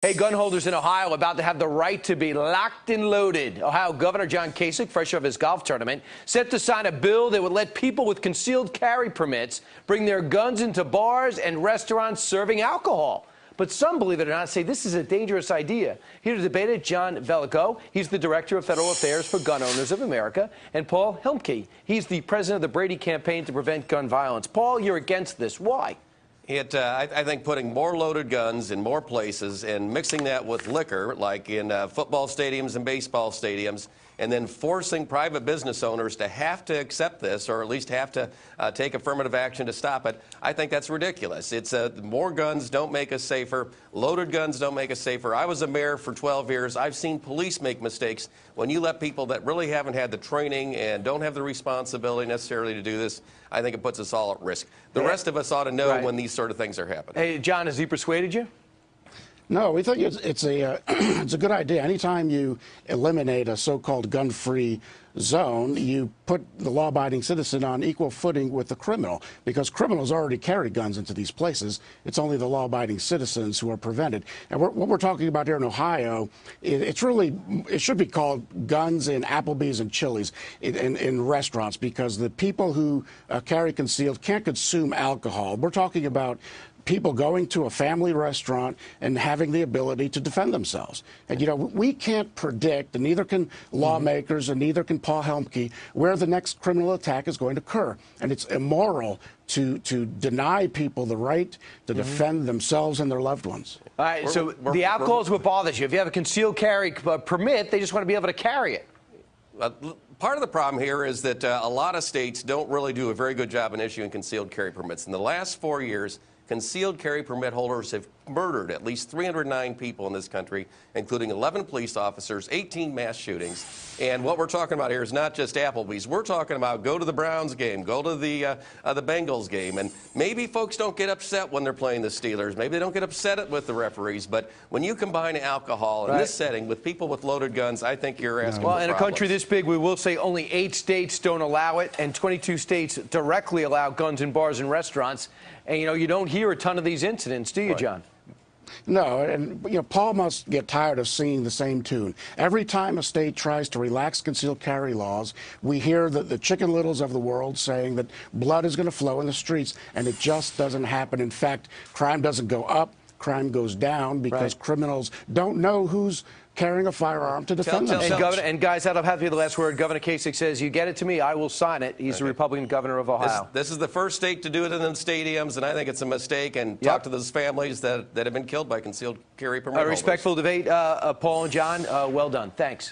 Hey, gun holders in Ohio about to have the right to be locked and loaded. Ohio Governor John Kasich, fresh off his golf tournament, set to sign a bill that would let people with concealed carry permits bring their guns into bars and restaurants serving alcohol. But some, believe it or not, say this is a dangerous idea. Here to debate it, John Velleco. He's the Director of Federal Affairs for Gun Owners of America. And Paul Helmke. He's the president of the Brady campaign to prevent gun violence. Paul, you're against this. Why? I think putting more loaded guns in more places and mixing that with liquor, like in football stadiums and baseball stadiums, and then forcing private business owners to have to accept this, or at least have to take affirmative action to stop it, I think that's ridiculous. It's more guns don't make us safer. Loaded guns don't make us safer. I was a mayor for 12 years. I've seen police make mistakes. When you let people that really haven't had the training and don't have the responsibility necessarily to do this, I think it puts us all at risk. The rest of us ought to know when these sort of things are happening. Hey, John, has he persuaded you? No, we think it's a good idea. Anytime you eliminate a so-called gun-free zone, you put the law-abiding citizen on equal footing with the criminal, because criminals already carry guns into these places. It's only the law-abiding citizens who are prevented. And what we're talking about here in Ohio, it should be called guns in Applebee's and Chili's in restaurants, because the people who carry concealed can't consume alcohol. We're talking about people going to a family restaurant and having the ability to defend themselves. And, you know, we can't predict, and neither can lawmakers, and neither can Paul Helmke, where the next criminal attack is going to occur. And it's immoral to deny people the right to defend themselves and their loved ones. All right, so the alcohol is what bothers you. If you have a concealed carry permit, they just want to be able to carry it. Part of the problem here is that a lot of states don't really do a very good job in issuing concealed carry permits. In the last 4 years, concealed carry permit holders have murdered at least 309 people in this country, including 11 police officers, 18 mass shootings. And what we're talking about here is not just Applebee's. We're talking about go to the Browns game, go to the Bengals game. And maybe folks don't get upset when they're playing the Steelers. Maybe they don't get upset with the referees. But when you combine alcohol in this setting with people with loaded guns, I think you're asking for in a country this big, we will say only 8 states don't allow it, and 22 states directly allow guns in bars and restaurants. And, you know, you don't hear a ton of these incidents, do you, John? No, and you know, Paul must get tired of singing the same tune. Every time a state tries to relax concealed carry laws, we hear the Chicken Littles of the world saying that blood is going to flow in the streets, and it just doesn't happen. In fact, crime doesn't go up, crime goes down, because criminals don't know who's carrying a firearm to defend themselves. And guys, that'll have to be the last word. Governor Kasich says, you get it to me, I will sign it. He's the Republican governor of Ohio. This is the first state to do it in the stadiums, and I think it's a mistake. And talk to those families that have been killed by concealed carry permit holders. Respectful debate, Paul and John. Well done. Thanks.